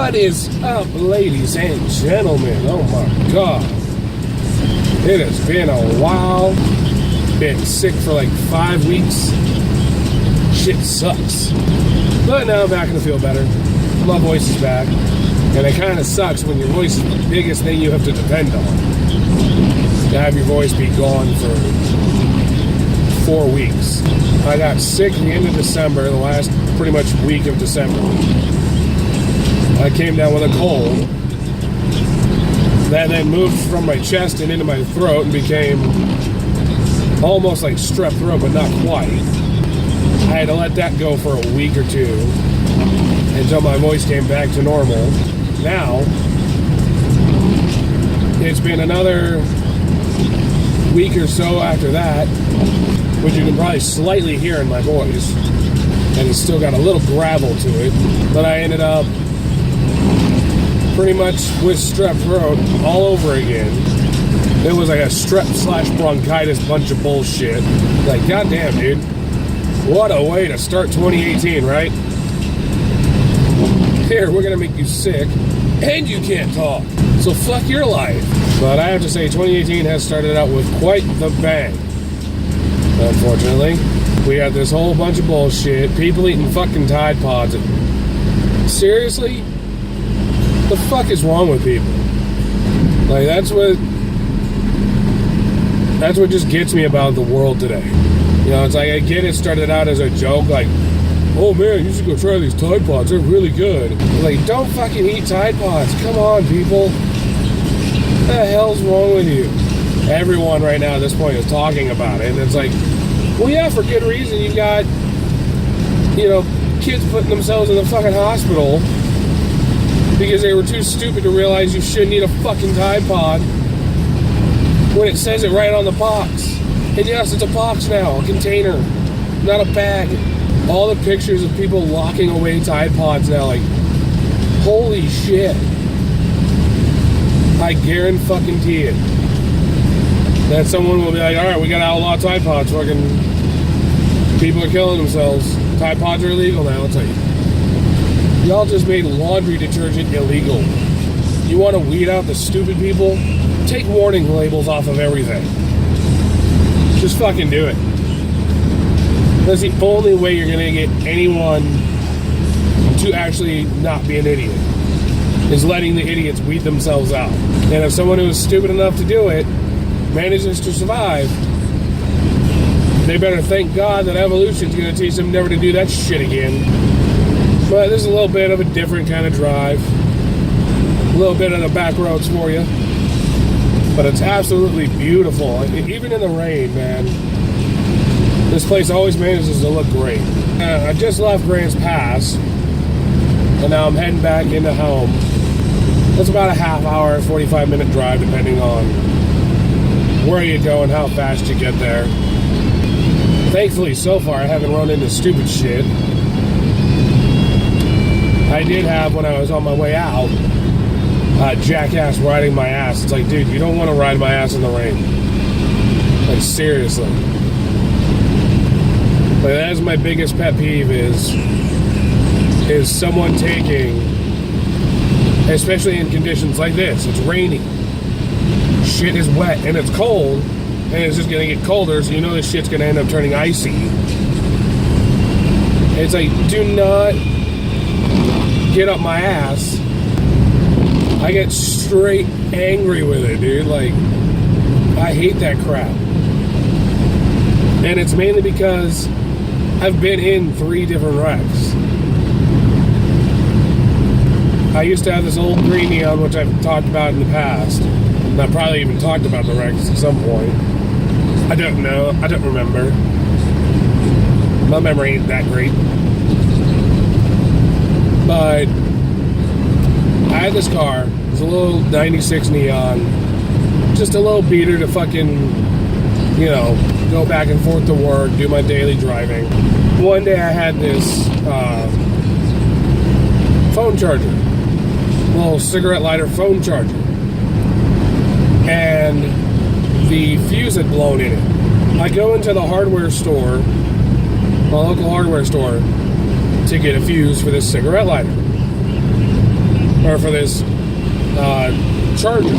What is up, ladies and gentlemen? Oh my god. It has been a while. Been sick for like 5 weeks. Shit sucks. But now I'm back and I feel better. My voice is back. And it kind of sucks when your voice is the biggest thing you have to depend on. To have your voice be gone for 4 weeks. I got sick at the end of December, the last pretty much week of December. I came down with a cold that then moved from my chest and into my throat and became almost like strep throat, but not quite. I had to let that go for a week or two until my voice came back to normal. Now, it's been another week or so after that, which you can probably slightly hear in my voice, and it's still got a little gravel to it, but I ended up pretty much with strep throat all over again. It was like a strep/bronchitis bunch of bullshit. Like, goddamn, dude. What a way to start 2018, right? Here, we're gonna make you sick, and you can't talk. So fuck your life. But I have to say, 2018 has started out with quite the bang. Unfortunately, we had this whole bunch of bullshit. People eating fucking Tide Pods. Seriously? The fuck is wrong with people? Like, that's what just gets me about the world today. You know, it's like, I get it started out as a joke, like, oh man, you should go try these Tide Pods, they're really good. Like, don't fucking eat Tide Pods. Come on, people. What the hell's wrong with you? Everyone right now at this point is talking about it, and it's like, well, yeah, for good reason. You got, you know, kids putting themselves in the fucking hospital because they were too stupid to realize you shouldn't eat a fucking Tide Pod when it says it right on the box. And yes, it's a box now, a container, not a bag. All the pictures of people locking away Tide Pods now, like, holy shit. I guarantee it. That someone will be like, alright, we gotta outlaw Tide Pods. Fucking people are killing themselves. Tide Pods are illegal now. It's like, y'all just made laundry detergent illegal. You want to weed out the stupid people? Take warning labels off of everything. Just fucking do it. That's the only way you're going to get anyone to actually not be an idiot, is letting the idiots weed themselves out. And if someone who is stupid enough to do it manages to survive, they better thank God that evolution's going to teach them never to do that shit again. But this is a little bit of a different kind of drive. A little bit of the back roads for you. But it's absolutely beautiful. Even in the rain, man. This place always manages to look great. I just left Grants Pass, and now I'm heading back into home. That's about a half hour, 45-minute drive, depending on where you go and how fast you get there. Thankfully, so far, I haven't run into stupid shit. I did have, when I was on my way out, jackass riding my ass. It's like, dude, you don't want to ride my ass in the rain. Like, seriously. Like, that is my biggest pet peeve is someone taking, especially in conditions like this, it's raining, shit is wet, and it's cold, and it's just going to get colder, so you know this shit's going to end up turning icy. It's like, do not get up my ass. I get straight angry with it, dude. Like, I hate that crap. And it's mainly because I've been in 3 different wrecks. I used to have this old green Neon, which I've talked about in the past. And I probably even talked about the wrecks at some point. I don't know. I don't remember. My memory ain't that great. But I had this car. It was a little 96 Neon. Just a little beater to fucking, you know, go back and forth to work, do my daily driving. One day I had this phone charger. A little cigarette lighter phone charger. And the fuse had blown in it. I go into the hardware store, my local hardware store, to get a fuse for this cigarette lighter. or for this charger.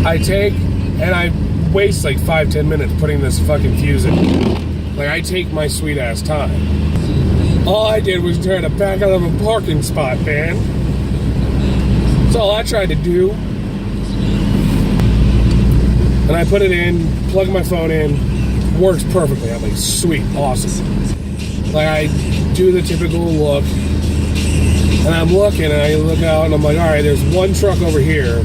I take and I waste like 5-10 minutes putting this fucking fuse in. Like, I take my sweet ass time. All I did was try to back out of a parking spot, man. That's all I tried to do. And I put it in, plug my phone in, works perfectly. I'm like, sweet, awesome. Like, I do the typical look, and I'm looking, and I look out, and I'm like, all right, there's one truck over here.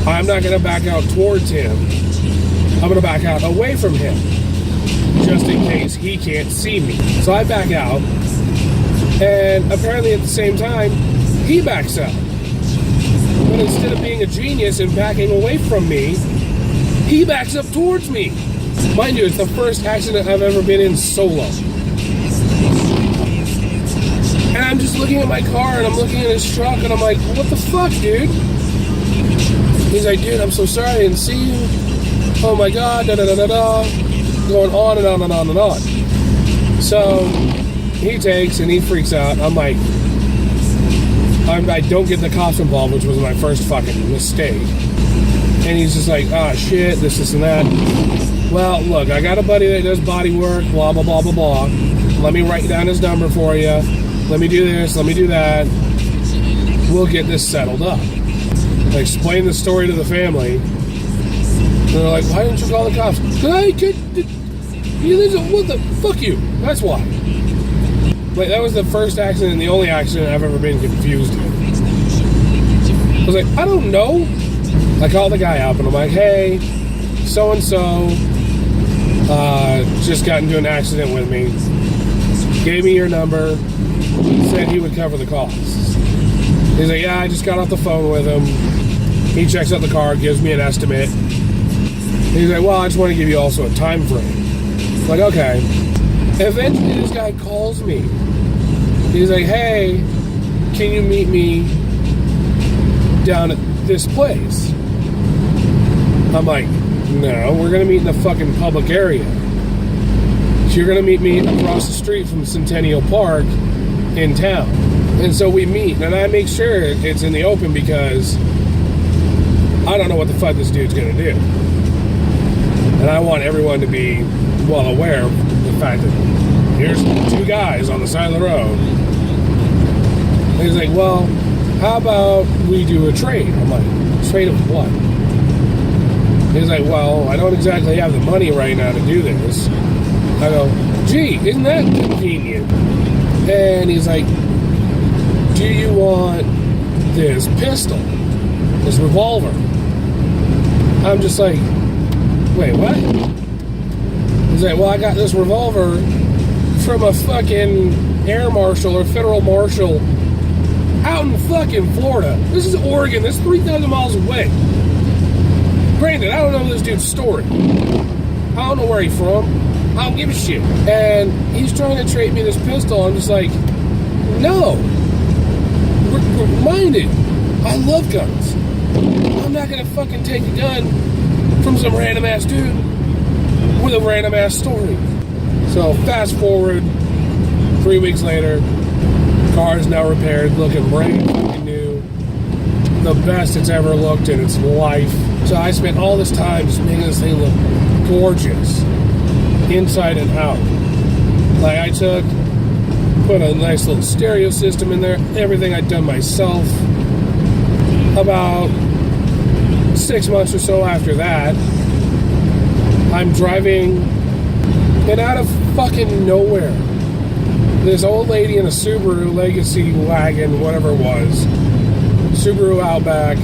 I'm not going to back out towards him. I'm going to back out away from him, just in case he can't see me. So I back out, and apparently at the same time, he backs out. But instead of being a genius and backing away from me, he backs up towards me. Mind you, it's the first accident I've ever been in solo. And I'm just looking at my car, and I'm looking at his truck, and I'm like, what the fuck, dude? He's like, dude, I'm so sorry, I didn't see you. Oh my God, da-da-da-da-da. Going on and on and on and on. So he takes and he freaks out. I'm like, I don't get the cops involved, which was my first fucking mistake. And he's just like, ah, shit, this, and that. Well, look, I got a buddy that does body work, blah, blah, blah, blah, blah. Let me write down his number for you. Let me do this, let me do that. We'll get this settled up. I explained the story to the family. And they're like, why didn't you call the cops? What the fuck you? That's why. Like, that was the first accident and the only accident I've ever been confused in. I was like, I don't know. I called the guy up and I'm like, hey, so-and-so just got into an accident with me. Gave me your number. Said he would cover the costs. He's like, yeah, I just got off the phone with him. He checks out the car, gives me an estimate. He's like, well, I just want to give you also a time frame. I'm like, okay. Eventually, this guy calls me. He's like, hey, can you meet me down at this place? I'm like, no, we're going to meet in the fucking public area. So you're going to meet me across the street from Centennial Park in town. And so we meet, and I make sure it's in the open because I don't know what the fuck this dude's going to do. And I want everyone to be well aware of the fact that here's two guys on the side of the road. And he's like, well, how about we do a trade? I'm like, trade of what? He's like, well, I don't exactly have the money right now to do this. I go, gee, isn't that convenient? And he's like, do you want this pistol, this revolver? I'm just like, wait, what? He's like, well, I got this revolver from a fucking air marshal or federal marshal out in fucking Florida. This is Oregon. This is 3,000 miles away. Granted, I don't know this dude's story. I don't know where he's from. I don't give a shit. And he's trying to trade me this pistol. I'm just like, no. Mind it. I love guns. I'm not going to fucking take a gun from some random ass dude with a random ass story. So fast forward, 3 weeks later, car is now repaired, looking brand fucking new. The best it's ever looked in its life. So I spent all this time just making this thing look gorgeous, inside and out. Like, I put a nice little stereo system in there, everything I'd done myself. About 6 months or so after that, I'm driving, and out of fucking nowhere, this old lady in a Subaru Legacy wagon, whatever it was, Subaru Outback,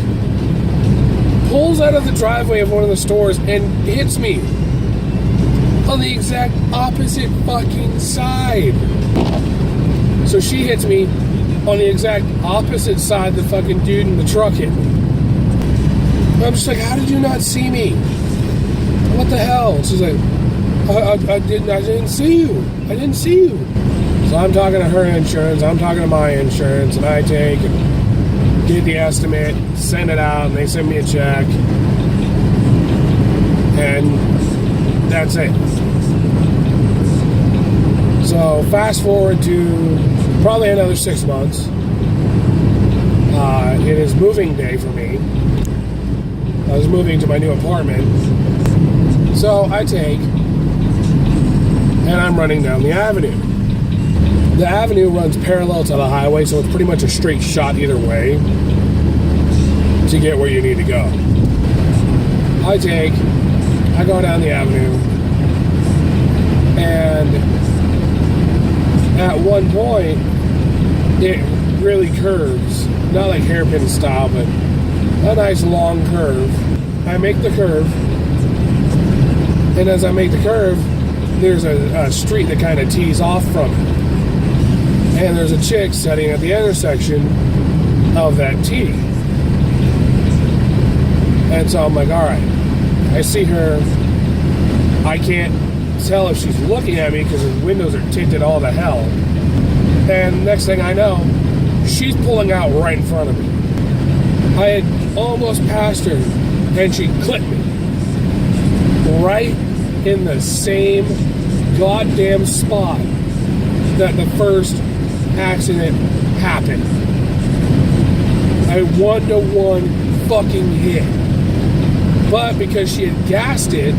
pulls out of the driveway of one of the stores and hits me on the exact opposite fucking side. So she hits me on the exact opposite side the fucking dude in the truck hit me. I'm just like, how did you not see me? What the hell? She's like, I didn't see you. I didn't see you. So I'm talking to her insurance, I'm talking to my insurance, and I take and get the estimate, send it out, and they send me a check. And that's it. So fast forward to probably another 6 months. It is moving day for me. I was moving to my new apartment. So I take, and I'm running down the avenue. The avenue runs parallel to the highway, so it's pretty much a straight shot either way to get where you need to go. I go down the avenue, and at one point, it really curves. Not like hairpin style, but a nice long curve. I make the curve, and as I make the curve, there's a street that kind of tees off from it. And there's a chick sitting at the intersection of that T. And so I'm like, all right. I see her. I can't tell if she's looking at me because the windows are tinted all to hell. And next thing I know, she's pulling out right in front of me. I had almost passed her, and she clipped me. Right in the same goddamn spot that the first accident happened. A 1-to-1 fucking hit. But because she had gassed it,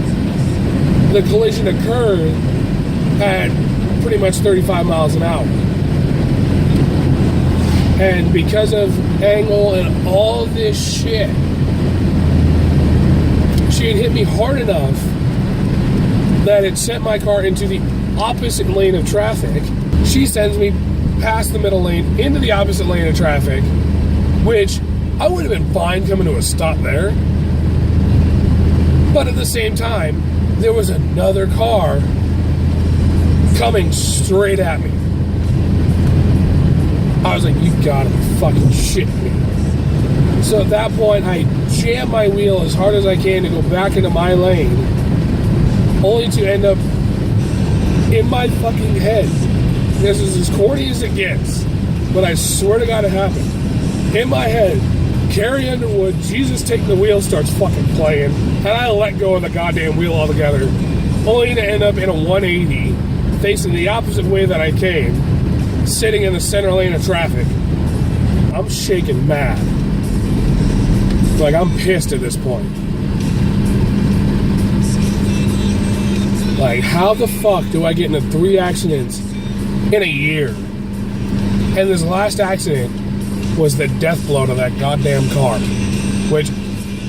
the collision occurred at pretty much 35 miles an hour. And because of angle and all this shit, she had hit me hard enough that it sent my car into the opposite lane of traffic. She sends me past the middle lane into the opposite lane of traffic, which I would have been fine coming to a stop there. But at the same time, there was another car coming straight at me. I was like, you gotta be fucking shitting me. So at that point, I jam my wheel as hard as I can to go back into my lane, only to end up in my fucking head. This is as corny as it gets, but I swear to God it happened. In my head, Carrie Underwood, Jesus Take the Wheel starts fucking playing, and I let go of the goddamn wheel altogether, only to end up in a 180, facing the opposite way that I came, sitting in the center lane of traffic. I'm shaking mad. Like, I'm pissed at this point. Like, how the fuck do I get into 3 accidents in a year? And this last accident was the death blow to that goddamn car, which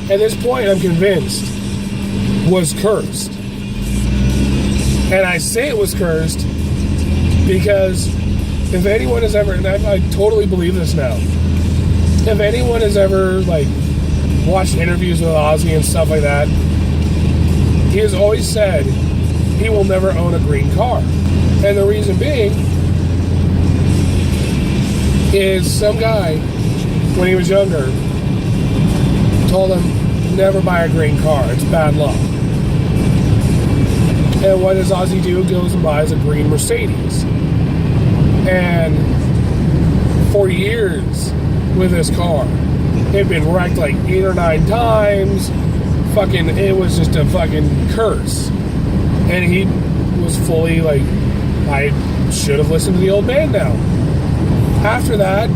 at this point I'm convinced was cursed. And I say it was cursed because if anyone has ever, and I totally believe this now, if anyone has ever like watched interviews with Ozzy and stuff like that, he has always said he will never own a green car. And the reason being is some guy, when he was younger, told him, never buy a green car, it's bad luck. And what does Ozzy do? Goes and buys a green Mercedes. And for years with this car, it had been wrecked like 8 or 9 times. Fucking, it was just a fucking curse. And he was fully like, I should have listened to the old man now. After that,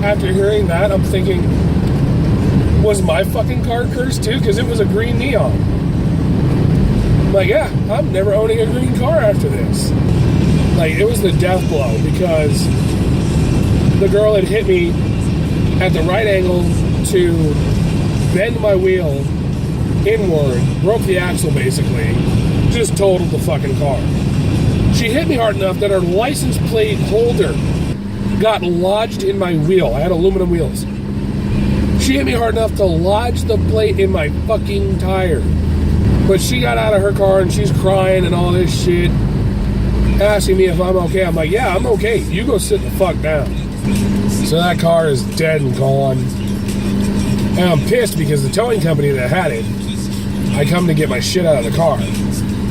after hearing that, I'm thinking, was my fucking car cursed too? Because it was a green neon. I'm like, yeah, I'm never owning a green car after this. Like, it was the death blow because the girl had hit me at the right angle to bend my wheel inward, broke the axle basically, just totaled the fucking car. She hit me hard enough that her license plate holder got lodged in my wheel. I had aluminum wheels. She hit me hard enough to lodge the plate in my fucking tire. But she got out of her car and she's crying and all this shit, asking me if I'm okay. I'm like, yeah, I'm okay. You go sit the fuck down. So that car is dead and gone. And I'm pissed because the towing company that had it, I come to get my shit out of the car.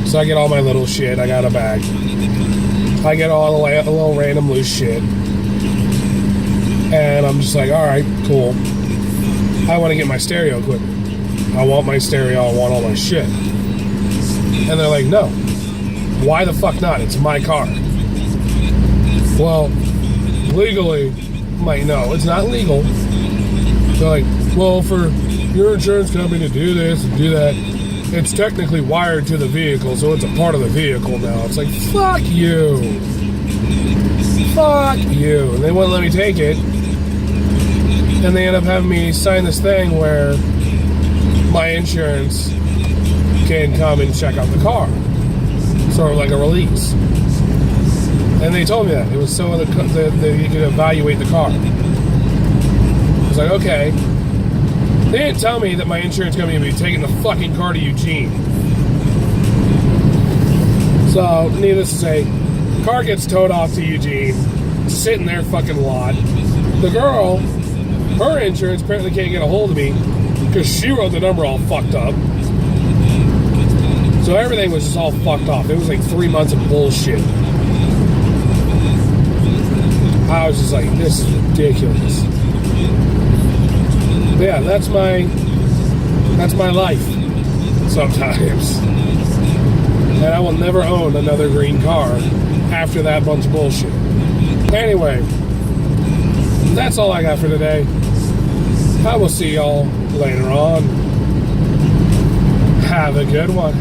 So I get all my little shit. I got a bag. I get all the little random loose shit. And I'm just like, all right, cool. I want to get my stereo equipment. I want my stereo. I want all my shit. And they're like, no. Why the fuck not? It's my car. Well, legally, I'm like, no, it's not legal. They're like, well, for your insurance company to do this and do that, it's technically wired to the vehicle, so it's a part of the vehicle now. It's like, fuck you. Fuck you. And they wouldn't let me take it. And they end up having me sign this thing where my insurance can come and check out the car. Sort of like a release. And they told me that. It was so that you could evaluate the car. I was like, okay. They didn't tell me that my insurance company would be taking the fucking car to Eugene. So, needless to say, the car gets towed off to Eugene, sit in their fucking lot. The girl, her insurance apparently can't get a hold of me because she wrote the number all fucked up. So everything was just all fucked off. It was like 3 months of bullshit. I was just like, this is ridiculous. But yeah, that's my life sometimes. And I will never own another green car after that bunch of bullshit. Anyway, that's all I got for today. I will see y'all later on. Have a good one.